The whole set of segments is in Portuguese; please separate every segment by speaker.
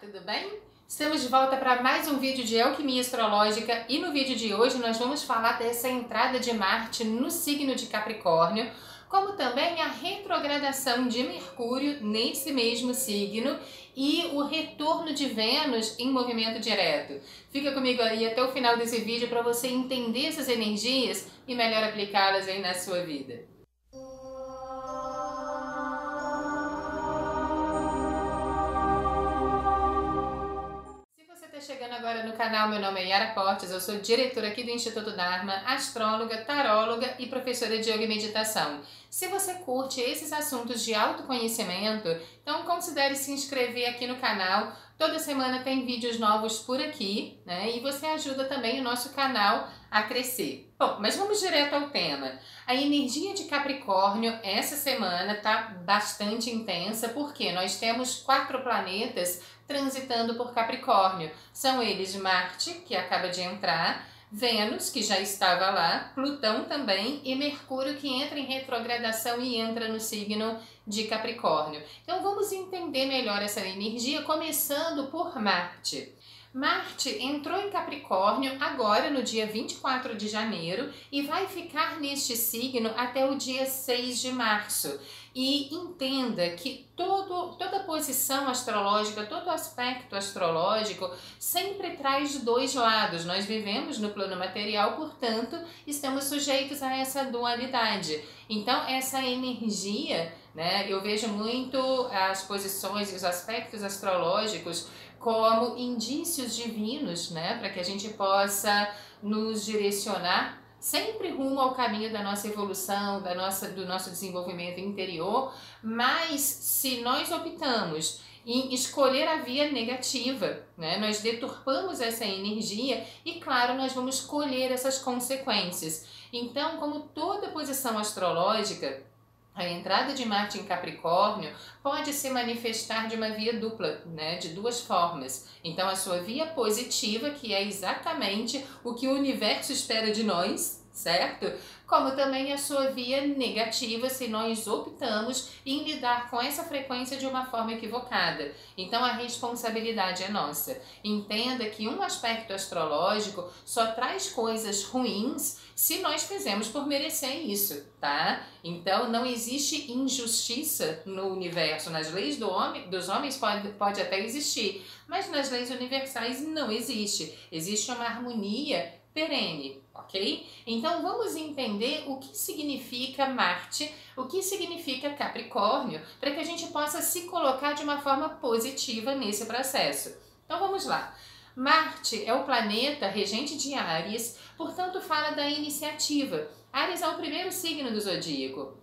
Speaker 1: Tudo bem? Estamos de volta para mais um vídeo de alquimia astrológica e no vídeo de hoje nós vamos falar dessa entrada de Marte no signo de Capricórnio, como também a retrogradação de Mercúrio nesse mesmo signo e o retorno de Vênus em movimento direto. Fica comigo aí até o final desse vídeo para você entender essas energias e melhor aplicá-las aí na sua vida. Chegando agora no canal, meu nome é Yara Portes, eu sou diretora aqui do Instituto Dharma, astróloga, taróloga e professora de yoga e meditação. Se você curte esses assuntos de autoconhecimento, então considere se inscrever aqui no canal. Toda semana tem vídeos novos por aqui, né? E você ajuda também o nosso canal a crescer. Bom, mas vamos direto ao tema. A energia de Capricórnio essa semana tá bastante intensa, porque nós temos 4 planetas transitando por Capricórnio. São eles Marte, que acaba de entrar, Vênus, que já estava lá, Plutão também e Mercúrio, que entra em retrogradação e entra no signo de Capricórnio. Então vamos entender melhor essa energia, começando por Marte. Marte entrou em Capricórnio agora no dia 24 de janeiro e vai ficar neste signo até o dia 6 de março. E entenda que toda posição astrológica, todo aspecto astrológico sempre traz dois lados. Nós vivemos no plano material, portanto, estamos sujeitos a essa dualidade. Então, essa energia, né, eu vejo muito as posições e os aspectos astrológicos como indícios divinos, né, para que a gente possa nos direcionar sempre rumo ao caminho da nossa evolução, do nosso desenvolvimento interior, mas se nós optamos em escolher a via negativa, né, nós deturpamos essa energia e, claro, nós vamos colher essas consequências. Então, como toda posição astrológica, a entrada de Marte em Capricórnio pode se manifestar de uma via dupla, né, de duas formas. Então, a sua via positiva, que é exatamente o que o universo espera de nós, certo? Como também a sua via negativa, se nós optamos em lidar com essa frequência de uma forma equivocada. Então, a responsabilidade é nossa. Entenda que um aspecto astrológico só traz coisas ruins se nós fizemos por merecer isso, tá? Então, não existe injustiça no universo. Nas leis dos homens pode até existir, mas nas leis universais não existe. Existe uma harmonia perene, ok? Então vamos entender o que significa Marte, o que significa Capricórnio, para que a gente possa se colocar de uma forma positiva nesse processo. Então vamos lá. Marte é o planeta regente de Áries, portanto fala da iniciativa. Áries é o primeiro signo do zodíaco.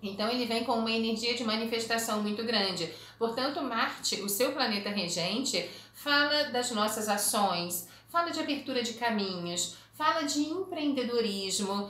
Speaker 1: Então ele vem com uma energia de manifestação muito grande. Portanto, Marte, o seu planeta regente, fala das nossas ações, fala de abertura de caminhos, fala de empreendedorismo,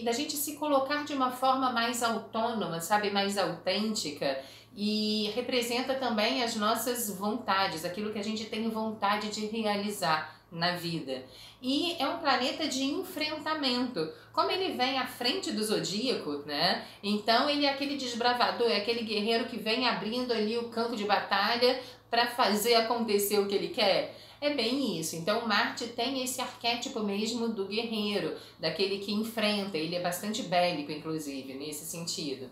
Speaker 1: da gente se colocar de uma forma mais autônoma, sabe, mais autêntica, e representa também as nossas vontades, aquilo que a gente tem vontade de realizar na vida. E é um planeta de enfrentamento. Como ele vem à frente do zodíaco, né? Então ele é aquele desbravador, é aquele guerreiro que vem abrindo ali o campo de batalha para fazer acontecer o que ele quer. É bem isso. Então Marte tem esse arquétipo mesmo do guerreiro, daquele que enfrenta. Ele é bastante bélico, inclusive, nesse sentido.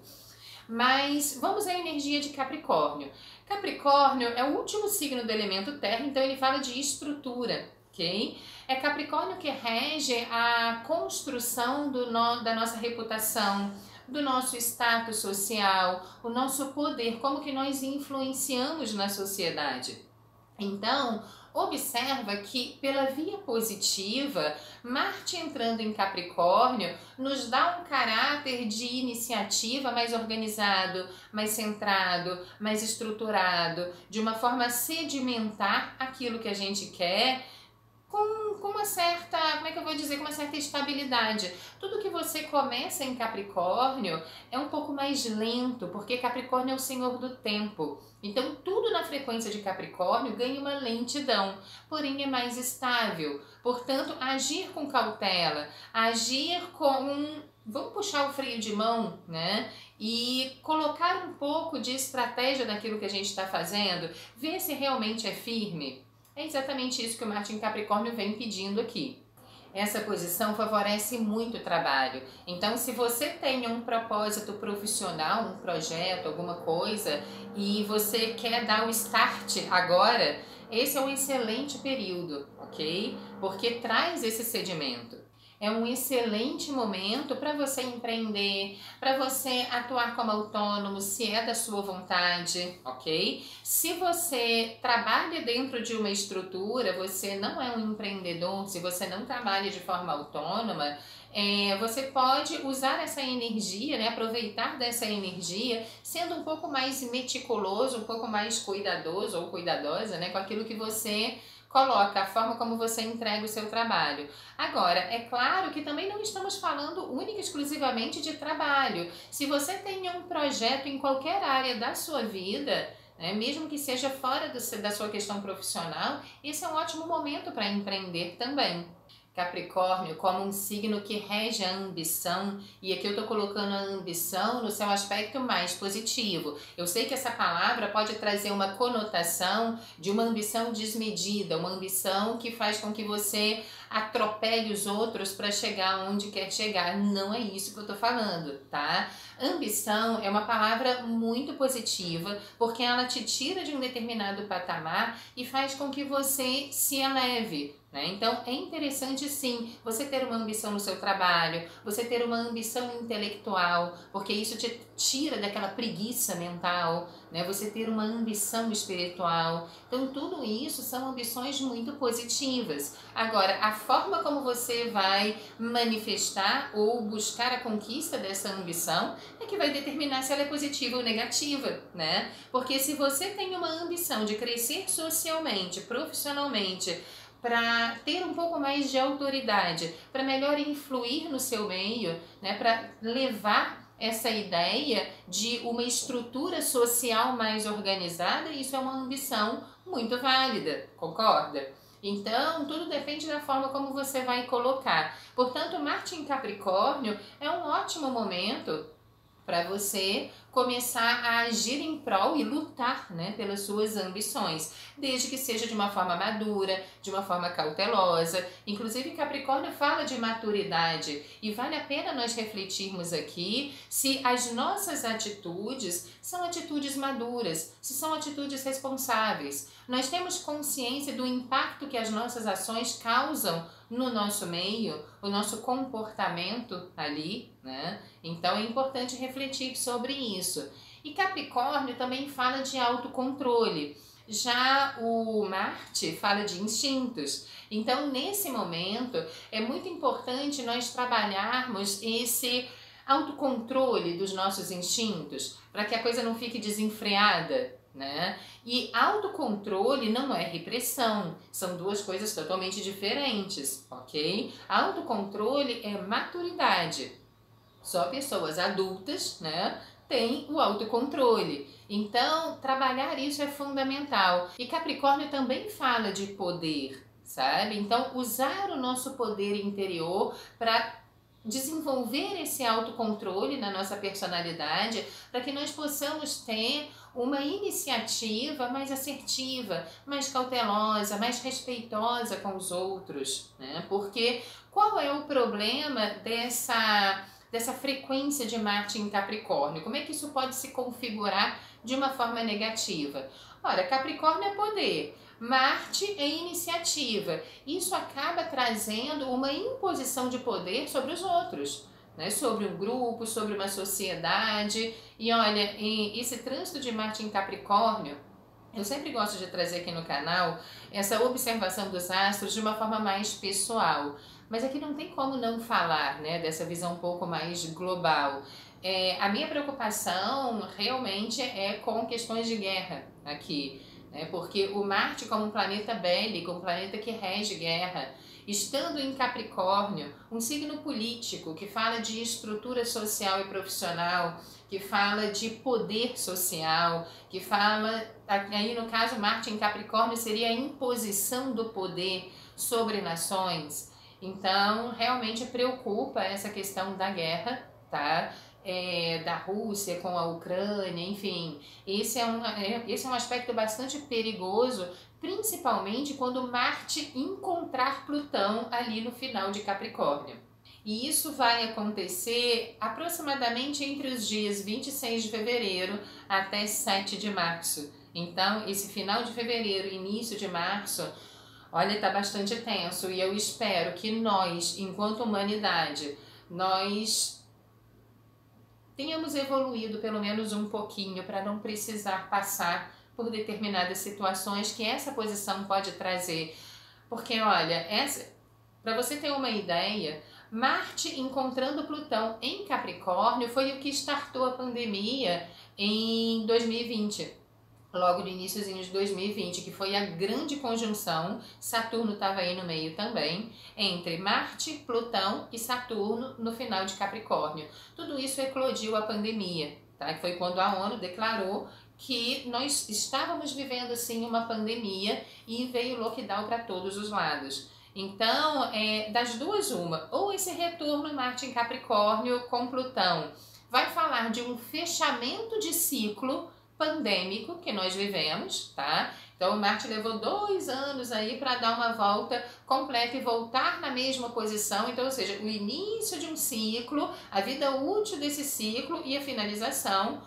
Speaker 1: Mas vamos à energia de Capricórnio. Capricórnio é o último signo do elemento terra, então ele fala de estrutura, ok? É Capricórnio que rege a construção da nossa reputação, do nosso status social, o nosso poder, como que nós influenciamos na sociedade. Então, observa que pela via positiva, Marte entrando em Capricórnio nos dá um caráter de iniciativa mais organizado, mais centrado, mais estruturado, de uma forma a sedimentar aquilo que a gente quer com uma certa, como é que eu vou dizer, com uma certa estabilidade. Tudo que você começa em Capricórnio é um pouco mais lento, porque Capricórnio é o senhor do tempo. Então tudo na frequência de Capricórnio ganha uma lentidão, porém é mais estável. Portanto, agir com cautela, agir com vamos puxar o freio de mão, né? E colocar um pouco de estratégia naquilo que a gente está fazendo, ver se realmente é firme. É exatamente isso que o Marte em Capricórnio vem pedindo aqui. Essa posição favorece muito o trabalho. Então, se você tem um propósito profissional, um projeto, alguma coisa, e você quer dar o start agora, esse é um excelente período, ok? Porque traz esse sedimento. É um excelente momento para você empreender, para você atuar como autônomo, se é da sua vontade, ok? Se você trabalha dentro de uma estrutura, você não é um empreendedor, se você não trabalha de forma autônoma, você pode usar essa energia, né, aproveitar dessa energia, sendo um pouco mais meticuloso, um pouco mais cuidadoso ou cuidadosa, né, com aquilo que você coloca, a forma como você entrega o seu trabalho. Agora, é claro que também não estamos falando única e exclusivamente de trabalho. Se você tem um projeto em qualquer área da sua vida, né, mesmo que seja fora da sua questão profissional, esse é um ótimo momento para empreender também. Capricórnio como um signo que rege a ambição, e aqui eu estou colocando a ambição no seu aspecto mais positivo. Eu sei que essa palavra pode trazer uma conotação de uma ambição desmedida, uma ambição que faz com que você atropele os outros para chegar onde quer chegar. Não é isso que eu estou falando, tá? Ambição é uma palavra muito positiva, porque ela te tira de um determinado patamar e faz com que você se eleve. Então é interessante sim você ter uma ambição no seu trabalho, você ter uma ambição intelectual, porque isso te tira daquela preguiça mental, né? Você ter uma ambição espiritual. Então tudo isso são ambições muito positivas. Agora, a forma como você vai manifestar ou buscar a conquista dessa ambição é que vai determinar se ela é positiva ou negativa, né? Porque se você tem uma ambição de crescer socialmente, profissionalmente, para ter um pouco mais de autoridade, para melhor influir no seu meio, né, para levar essa ideia de uma estrutura social mais organizada, isso é uma ambição muito válida, concorda? Então, tudo depende da forma como você vai colocar. Portanto, Marte em Capricórnio é um ótimo momento para você começar a agir em prol e lutar, né, pelas suas ambições, desde que seja de uma forma madura, de uma forma cautelosa. Inclusive Capricórnio fala de maturidade e vale a pena nós refletirmos aqui se as nossas atitudes são atitudes maduras, se são atitudes responsáveis. Nós temos consciência do impacto que as nossas ações causam no nosso meio, o nosso comportamento ali, né? Então é importante refletir sobre isso. E Capricórnio também fala de autocontrole. Já o Marte fala de instintos. Então, nesse momento, é muito importante nós trabalharmos esse autocontrole dos nossos instintos, para que a coisa não fique desenfreada, né? E autocontrole não é repressão, são duas coisas totalmente diferentes, ok? Autocontrole é maturidade. Só pessoas adultas, né, têm o autocontrole. Então, trabalhar isso é fundamental. E Capricórnio também fala de poder, sabe? Então, usar o nosso poder interior para desenvolver esse autocontrole na nossa personalidade, para que nós possamos ter uma iniciativa mais assertiva, mais cautelosa, mais respeitosa com os outros, né? Porque qual é o problema dessa frequência de Marte em Capricórnio? Como é que isso pode se configurar de uma forma negativa? Ora, Capricórnio é poder, Marte é iniciativa. Isso acaba trazendo uma imposição de poder sobre os outros, né? Sobre um grupo, sobre uma sociedade. E olha, esse trânsito de Marte em Capricórnio, eu sempre gosto de trazer aqui no canal essa observação dos astros de uma forma mais pessoal. Mas aqui não tem como não falar, né, dessa visão um pouco mais global. A minha preocupação realmente é com questões de guerra aqui, né, porque o Marte, como um planeta bélico, um planeta que rege guerra, estando em Capricórnio, um signo político que fala de estrutura social e profissional, que fala de poder social, que fala, aí no caso Marte em Capricórnio seria a imposição do poder sobre nações. Então, realmente preocupa essa questão da guerra, tá? Da Rússia com a Ucrânia, enfim. Esse é um aspecto bastante perigoso, principalmente quando Marte encontrar Plutão ali no final de Capricórnio. E isso vai acontecer aproximadamente entre os dias 26 de fevereiro até 7 de março. Então, esse final de fevereiro, início de março, olha, tá bastante tenso, e eu espero que nós, enquanto humanidade, nós tenhamos evoluído pelo menos um pouquinho para não precisar passar por determinadas situações que essa posição pode trazer. Porque, olha, para você ter uma ideia, Marte encontrando Plutão em Capricórnio foi o que startou a pandemia em 2020. Logo no iníciozinho de 2020, que foi a grande conjunção, Saturno estava aí no meio também, entre Marte, Plutão e Saturno no final de Capricórnio. Tudo isso eclodiu a pandemia, tá? Que foi quando a ONU declarou que nós estávamos vivendo sim uma pandemia e veio lockdown para todos os lados. Então, das duas uma, ou esse retorno Marte em Capricórnio com Plutão vai falar de um fechamento de ciclo pandêmico que nós vivemos, tá? Então, o Marte levou 2 anos aí para dar uma volta completa e voltar na mesma posição. Então, ou seja, o início de um ciclo, a vida útil desse ciclo e a finalização.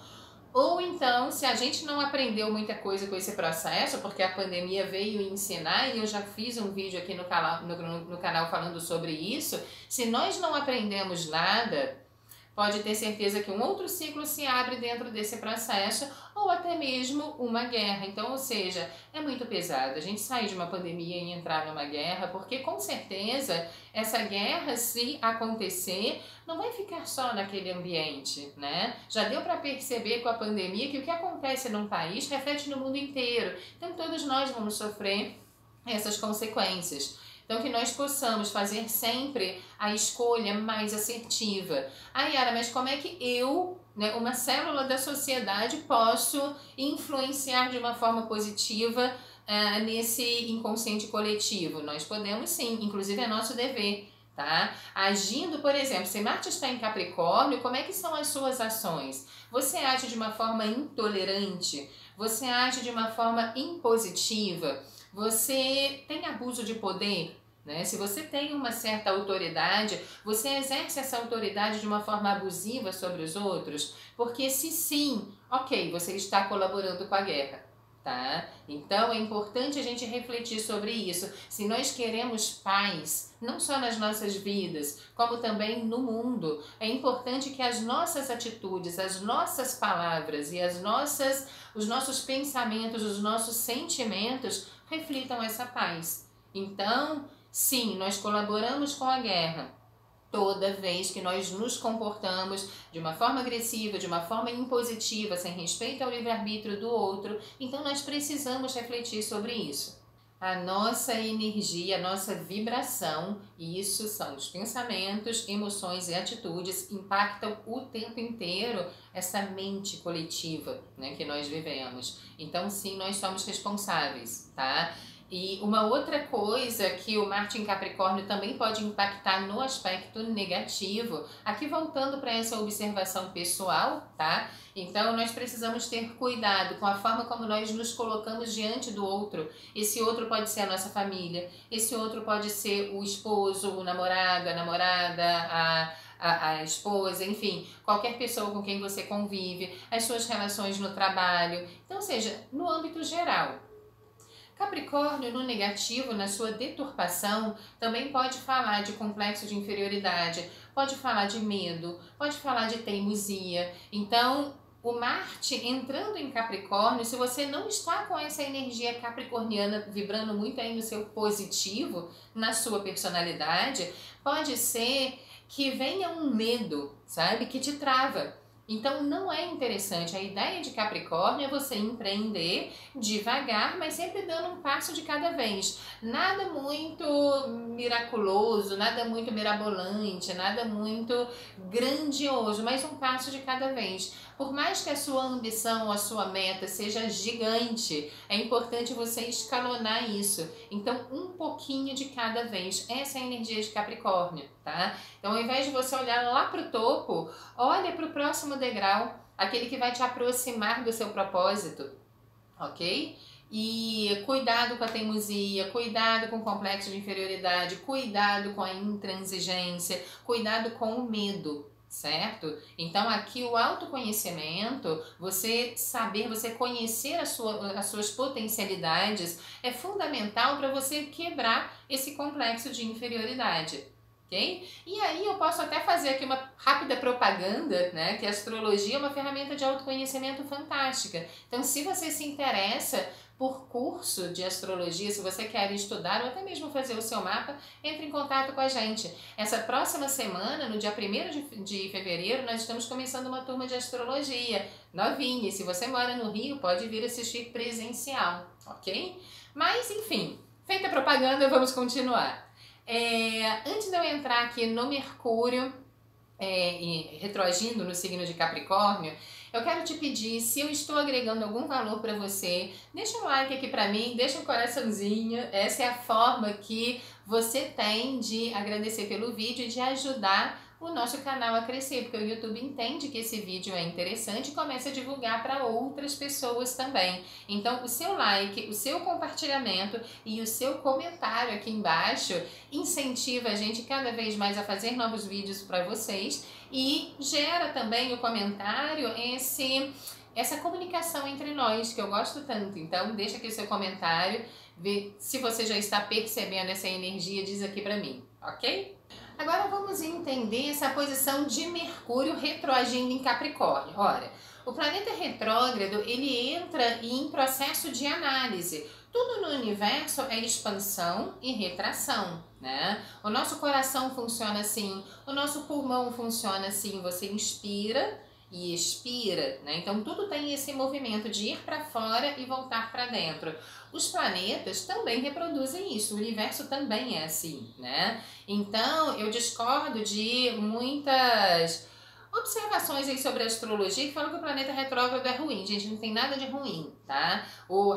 Speaker 1: Ou então, se a gente não aprendeu muita coisa com esse processo, porque a pandemia veio ensinar, e eu já fiz um vídeo aqui no canal falando sobre isso, se nós não aprendemos nada, pode ter certeza que um outro ciclo se abre dentro desse processo, ou até mesmo uma guerra. Então, ou seja, é muito pesado a gente sair de uma pandemia e entrar numa guerra, porque com certeza essa guerra, se acontecer, não vai ficar só naquele ambiente, né? Já deu para perceber com a pandemia que o que acontece num país reflete no mundo inteiro. Então, todos nós vamos sofrer essas consequências. Então, que nós possamos fazer sempre a escolha mais assertiva. Yara, mas como é que eu, né, uma célula da sociedade, posso influenciar de uma forma positiva nesse inconsciente coletivo? Nós podemos sim, inclusive é nosso dever. Tá? Agindo, por exemplo, se Marte está em Capricórnio, como é que são as suas ações? Você age de uma forma intolerante? Você age de uma forma impositiva? Você tem abuso de poder? Né? Se você tem uma certa autoridade, você exerce essa autoridade de uma forma abusiva sobre os outros? Porque se sim, ok, você está colaborando com a guerra. Tá? Então é importante a gente refletir sobre isso. Se nós queremos paz, não só nas nossas vidas, como também no mundo, é importante que as nossas atitudes, as nossas palavras e os nossos pensamentos, os nossos sentimentos reflitam essa paz. Então, sim, nós colaboramos com a guerra toda vez que nós nos comportamos de uma forma agressiva, de uma forma impositiva, sem respeito ao livre-arbítrio do outro. Então nós precisamos refletir sobre isso. A nossa energia, a nossa vibração, e isso são os pensamentos, emoções e atitudes, impactam o tempo inteiro essa mente coletiva, né, que nós vivemos. Então sim, nós somos responsáveis, tá? E uma outra coisa que o Marte em Capricórnio também pode impactar no aspecto negativo, aqui voltando para essa observação pessoal, tá? Então nós precisamos ter cuidado com a forma como nós nos colocamos diante do outro. Esse outro pode ser a nossa família, esse outro pode ser o esposo, o namorado, a namorada, a esposa, enfim, qualquer pessoa com quem você convive, as suas relações no trabalho. Então, ou seja, no âmbito geral. Capricórnio, no negativo, na sua deturpação, também pode falar de complexo de inferioridade, pode falar de medo, pode falar de teimosia. Então, o Marte entrando em Capricórnio, se você não está com essa energia capricorniana vibrando muito aí no seu positivo, na sua personalidade, pode ser que venha um medo, sabe, que te trava. Então não é interessante. A ideia de Capricórnio é você empreender devagar, mas sempre dando um passo de cada vez. Nada muito miraculoso, nada muito mirabolante, nada muito grandioso, mas um passo de cada vez. Por mais que a sua ambição, a sua meta seja gigante, é importante você escalonar isso. Então, um pouquinho de cada vez. Essa é a energia de Capricórnio, tá? Então, ao invés de você olhar lá para o topo, olha para o próximo degrau, aquele que vai te aproximar do seu propósito, ok? E cuidado com a teimosia, cuidado com o complexo de inferioridade, cuidado com a intransigência, cuidado com o medo, certo? Então aqui o autoconhecimento, você saber, você conhecer as suas potencialidades é fundamental para você quebrar esse complexo de inferioridade. Ok? E aí eu posso até fazer aqui uma rápida propaganda, né? Que a astrologia é uma ferramenta de autoconhecimento fantástica. Então, se você se interessa por curso de astrologia, se você quer estudar ou até mesmo fazer o seu mapa, entre em contato com a gente. Essa próxima semana, no dia 1º de fevereiro, nós estamos começando uma turma de astrologia novinha. Se você mora no Rio, pode vir assistir presencial, ok? Mas, enfim, feita a propaganda, vamos continuar. Antes de eu entrar aqui no Mercúrio, retroagindo no signo de Capricórnio, eu quero te pedir, se eu estou agregando algum valor para você, deixa um like aqui para mim, deixa um coraçãozinho. Essa é a forma que você tem de agradecer pelo vídeo e de ajudar o nosso canal a crescer, porque o YouTube entende que esse vídeo é interessante e começa a divulgar para outras pessoas também. Então, o seu like, o seu compartilhamento e o seu comentário aqui embaixo incentiva a gente cada vez mais a fazer novos vídeos para vocês e gera também o comentário essa comunicação entre nós, que eu gosto tanto. Então, deixa aqui o seu comentário, vê se você já está percebendo essa energia, diz aqui para mim, ok? Agora vamos entender essa posição de Mercúrio retroagindo em Capricórnio. Olha, o planeta retrógrado, ele entra em processo de análise. Tudo no universo é expansão e retração, né? O nosso coração funciona assim, o nosso pulmão funciona assim, você inspira e expira, né? Então tudo tem esse movimento de ir para fora e voltar para dentro. Os planetas também reproduzem isso, o universo também é assim, né? Então eu discordo de muitas observações aí sobre a astrologia que falam que o planeta retrógrado é ruim. Gente, não tem nada de ruim, tá?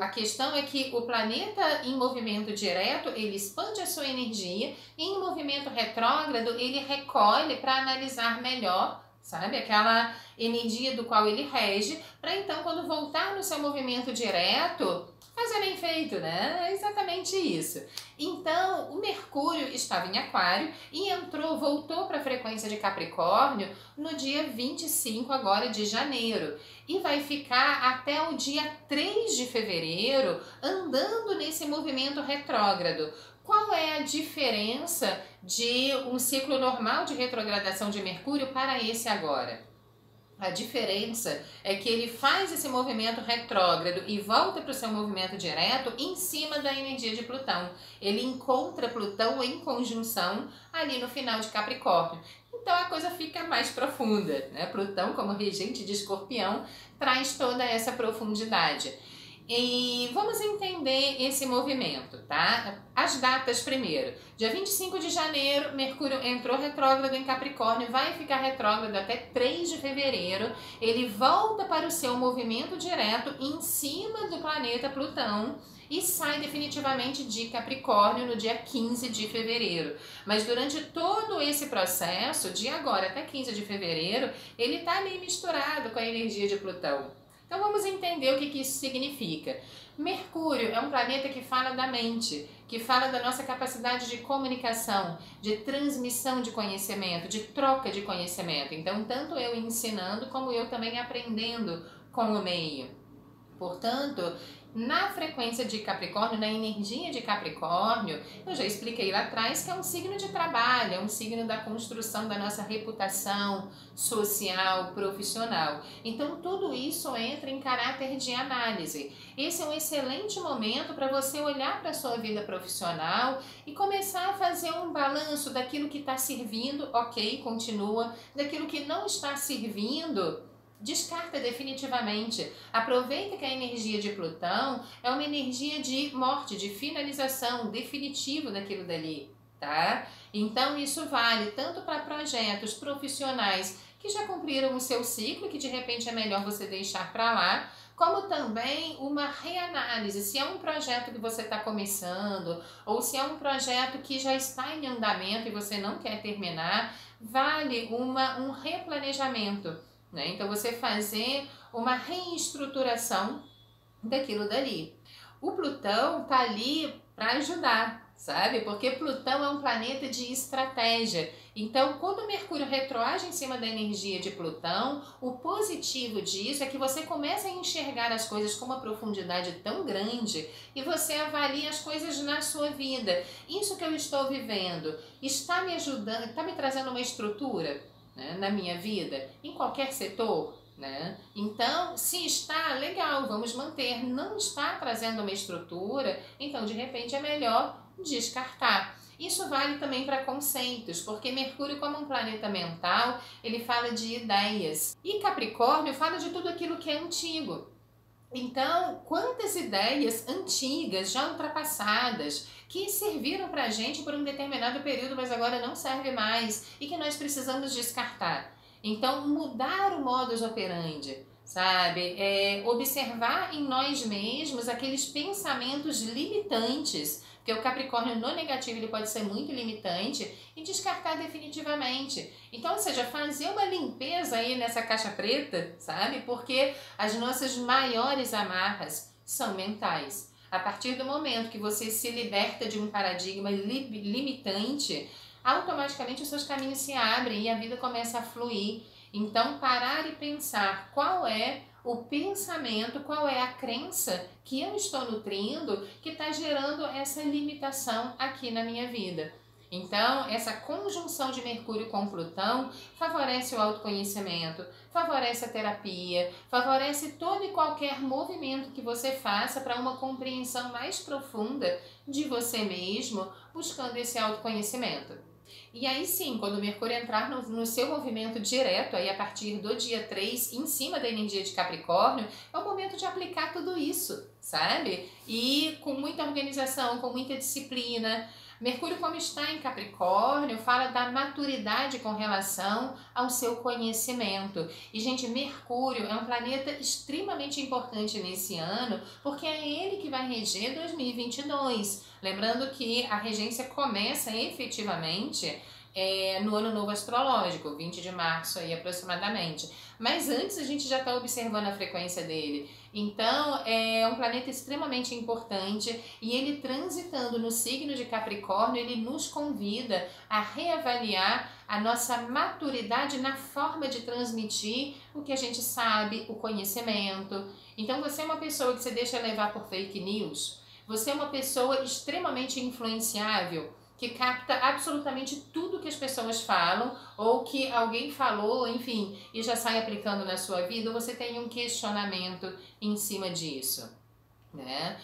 Speaker 1: A questão é que o planeta em movimento direto, ele expande a sua energia, e em movimento retrógrado, ele recolhe para analisar melhor, sabe? Aquela energia do qual ele rege, para então, quando voltar no seu movimento direto, fazer bem feito, né? É exatamente isso. Então, o Mercúrio estava em Aquário e voltou para a frequência de Capricórnio no dia 25 agora de janeiro. E vai ficar até o dia 3 de fevereiro andando nesse movimento retrógrado. Qual é a diferença de um ciclo normal de retrogradação de Mercúrio para esse agora? A diferença é que ele faz esse movimento retrógrado e volta para o seu movimento direto em cima da energia de Plutão. Ele encontra Plutão em conjunção ali no final de Capricórnio. Então a coisa fica mais profunda, né? Plutão, como regente de Escorpião, traz toda essa profundidade. E vamos entender esse movimento, tá? As datas primeiro. Dia 25 de janeiro, Mercúrio entrou retrógrado em Capricórnio, vai ficar retrógrado até 3 de fevereiro. Ele volta para o seu movimento direto em cima do planeta Plutão e sai definitivamente de Capricórnio no dia 15 de fevereiro. Mas durante todo esse processo, de agora até 15 de fevereiro, ele está ali misturado com a energia de Plutão. Então vamos entender o que isso significa. Mercúrio é um planeta que fala da mente, que fala da nossa capacidade de comunicação, de transmissão de conhecimento, de troca de conhecimento. Então, tanto eu ensinando, como eu também aprendendo com o meio. Portanto, na frequência de Capricórnio, na energia de Capricórnio, eu já expliquei lá atrás que é um signo de trabalho, é um signo da construção da nossa reputação social, profissional. Então, tudo isso entra em caráter de análise. Esse é um excelente momento para você olhar para a sua vida profissional e começar a fazer um balanço daquilo que está servindo, ok, continua, daquilo que não está servindo, descarta definitivamente. Aproveita que a energia de Plutão é uma energia de morte, de finalização definitiva daquilo dali, tá? Então isso vale tanto para projetos profissionais que já cumpriram o seu ciclo, que de repente é melhor você deixar para lá, como também uma reanálise, se é um projeto que você está começando, ou se é um projeto que já está em andamento e você não quer terminar, vale um replanejamento, né? Então você fazer uma reestruturação daquilo dali. O Plutão tá ali para ajudar, sabe? Porque Plutão é um planeta de estratégia. Então, quando o Mercúrio retroage em cima da energia de Plutão, o positivo disso é que você começa a enxergar as coisas com uma profundidade tão grande e você avalia as coisas na sua vida. Isso que eu estou vivendo está me ajudando, está me trazendo uma estrutura, né, na minha vida, em qualquer setor, né? Então, se está, legal, vamos manter. Não está trazendo uma estrutura, então de repente é melhor descartar. Isso vale também para conceitos, porque Mercúrio, como um planeta mental, ele fala de ideias. E Capricórnio fala de tudo aquilo que é antigo. Então, quantas ideias antigas, já ultrapassadas, que serviram para a gente por um determinado período, mas agora não serve mais e que nós precisamos descartar. Então, mudar o modus operandi, sabe? Observar em nós mesmos aqueles pensamentos limitantes, porque o Capricórnio no negativo ele pode ser muito limitante, e descartar definitivamente. Então, ou seja, fazer uma limpeza aí nessa caixa preta, sabe? Porque as nossas maiores amarras são mentais. A partir do momento que você se liberta de um paradigma limitante, automaticamente os seus caminhos se abrem e a vida começa a fluir. Então, parar e pensar qual é o pensamento, qual é a crença que eu estou nutrindo que está gerando essa limitação aqui na minha vida. Então, essa conjunção de Mercúrio com Plutão favorece o autoconhecimento, favorece a terapia, favorece todo e qualquer movimento que você faça para uma compreensão mais profunda de você mesmo, buscando esse autoconhecimento. E aí sim, quando o Mercúrio entrar no seu movimento direto, aí a partir do dia 3, em cima da energia de Capricórnio, é o momento de aplicar tudo isso, sabe? E com muita organização, com muita disciplina. Mercúrio, como está em Capricórnio, fala da maturidade com relação ao seu conhecimento. E, gente, Mercúrio é um planeta extremamente importante nesse ano, porque é ele que vai reger 2022. Lembrando que a regência começa efetivamente no ano novo astrológico, 20 de março aí aproximadamente. Mas antes a gente já está observando a frequência dele. Então é um planeta extremamente importante e ele transitando no signo de Capricórnio, ele nos convida a reavaliar a nossa maturidade na forma de transmitir o que a gente sabe, o conhecimento. Então você é uma pessoa que se deixa levar por fake news, você é uma pessoa extremamente influenciável, que capta absolutamente tudo que as pessoas falam ou que alguém falou, enfim, e já sai aplicando na sua vida, ou você tem um questionamento em cima disso, né?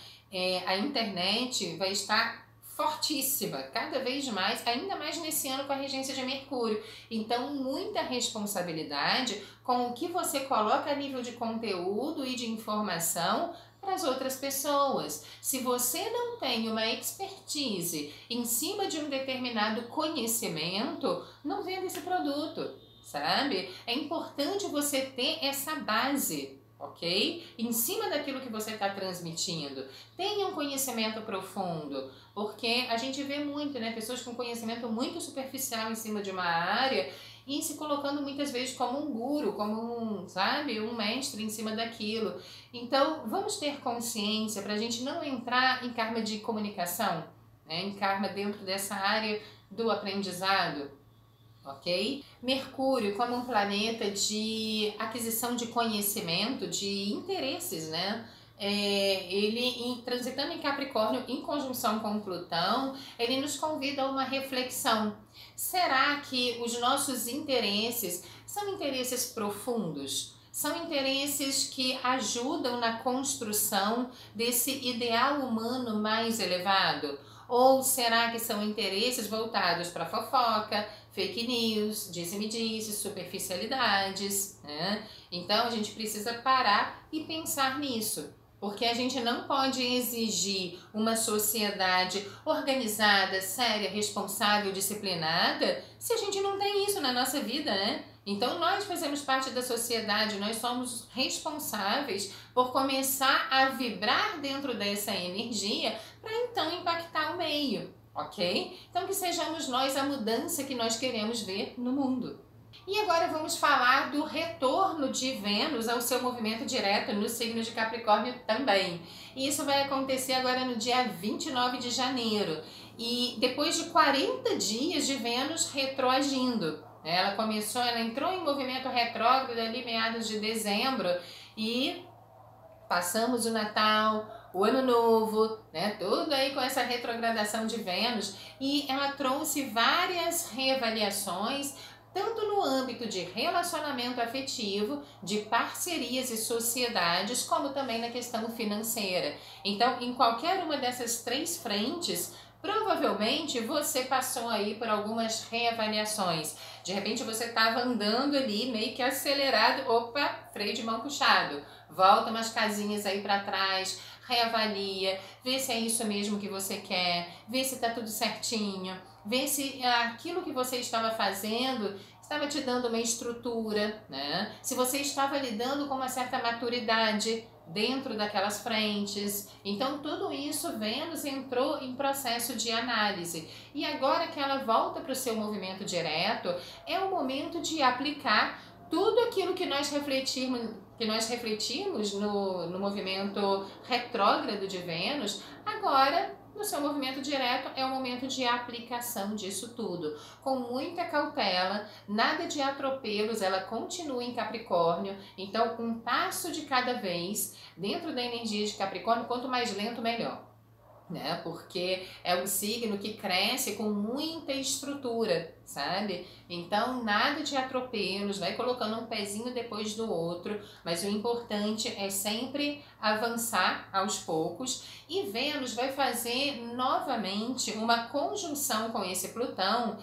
Speaker 1: A internet vai estar fortíssima, cada vez mais, ainda mais nesse ano com a regência de Mercúrio. Então, muita responsabilidade com o que você coloca a nível de conteúdo e de informação para as outras pessoas. Se você não tem uma expertise em cima de um determinado conhecimento, não venda esse produto, sabe? É importante você ter essa base, ok? Em cima daquilo que você está transmitindo. Tenha um conhecimento profundo, porque a gente vê muito, né? Pessoas com conhecimento muito superficial em cima de uma área e se colocando muitas vezes como um guru, como sabe, um mestre em cima daquilo. Então, vamos ter consciência para a gente não entrar em karma de comunicação, né? Em karma dentro dessa área do aprendizado, ok? Mercúrio como um planeta de aquisição de conhecimento, de interesses, né? Ele transitando em Capricórnio em conjunção com Plutão, ele nos convida a uma reflexão. Será que os nossos interesses são interesses profundos? São interesses que ajudam na construção desse ideal humano mais elevado? Ou será que são interesses voltados para fofoca, fake news, disse-me-disse, superficialidades, né? Então a gente precisa parar e pensar nisso. Porque a gente não pode exigir uma sociedade organizada, séria, responsável, disciplinada, se a gente não tem isso na nossa vida, né? Então nós fazemos parte da sociedade, nós somos responsáveis por começar a vibrar dentro dessa energia para então impactar o meio, ok? Então que sejamos nós a mudança que nós queremos ver no mundo. E agora vamos falar do retorno de Vênus ao seu movimento direto no signo de Capricórnio também. E isso vai acontecer agora no dia 29 de janeiro. E depois de 40 dias de Vênus retroagindo. Ela entrou em movimento retrógrado ali meados de dezembro e passamos o Natal, o Ano Novo, né? Tudo aí com essa retrogradação de Vênus. E ela trouxe várias reavaliações, tanto no âmbito de relacionamento afetivo, de parcerias e sociedades, como também na questão financeira. Então, em qualquer uma dessas três frentes, provavelmente você passou aí por algumas reavaliações. De repente você estava andando ali meio que acelerado, opa, freio de mão puxado. Volta umas casinhas aí para trás, reavalia, vê se é isso mesmo que você quer, vê se está tudo certinho, vê se aquilo que você estava fazendo estava te dando uma estrutura, né? Se você estava lidando com uma certa maturidade dentro daquelas frentes. Então tudo isso Vênus entrou em processo de análise. E agora que ela volta para o seu movimento direto, é o momento de aplicar tudo aquilo que nós refletimos no movimento retrógrado de Vênus. Agora, no seu movimento direto, é o momento de aplicação disso tudo. Com muita cautela, nada de atropelos, ela continua em Capricórnio. Então, um passo de cada vez, dentro da energia de Capricórnio, quanto mais lento, melhor. Né? Porque é um signo que cresce com muita estrutura, sabe? Então nada de atropelos, vai colocando um pezinho depois do outro, mas o importante é sempre avançar aos poucos. E Vênus vai fazer novamente uma conjunção com esse Plutão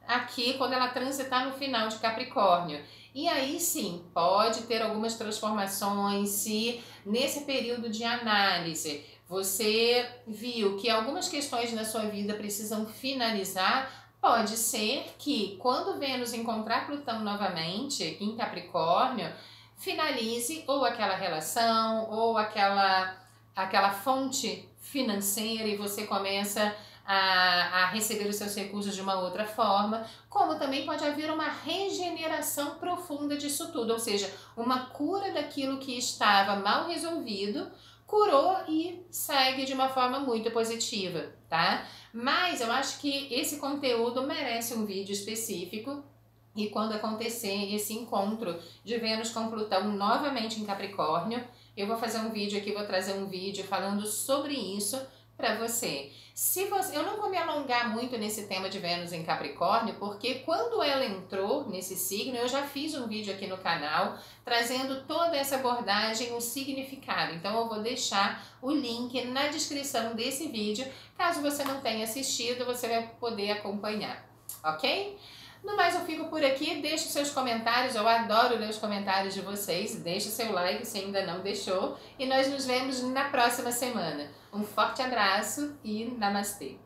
Speaker 1: aqui quando ela transitar no final de Capricórnio. E aí sim, pode ter algumas transformações se nesse período de análise você viu que algumas questões na sua vida precisam finalizar. Pode ser que quando Vênus encontrar Plutão novamente em Capricórnio, finalize ou aquela relação ou aquela fonte financeira e você começa a receber os seus recursos de uma outra forma, como também pode haver uma regeneração profunda disso tudo, ou seja, uma cura daquilo que estava mal resolvido, curou e segue de uma forma muito positiva, tá? Mas eu acho que esse conteúdo merece um vídeo específico e quando acontecer esse encontro de Vênus com Plutão novamente em Capricórnio, eu vou fazer um vídeo aqui, vou trazer um vídeo falando sobre isso para você. Eu não vou me alongar muito nesse tema de Vênus em Capricórnio, porque quando ela entrou nesse signo, eu já fiz um vídeo aqui no canal trazendo toda essa abordagem, o significado. Então eu vou deixar o link na descrição desse vídeo, caso você não tenha assistido, você vai poder acompanhar, ok? No mais, eu fico por aqui, deixe seus comentários, eu adoro ler os comentários de vocês, deixe seu like se ainda não deixou e nós nos vemos na próxima semana. Um forte abraço e namastê!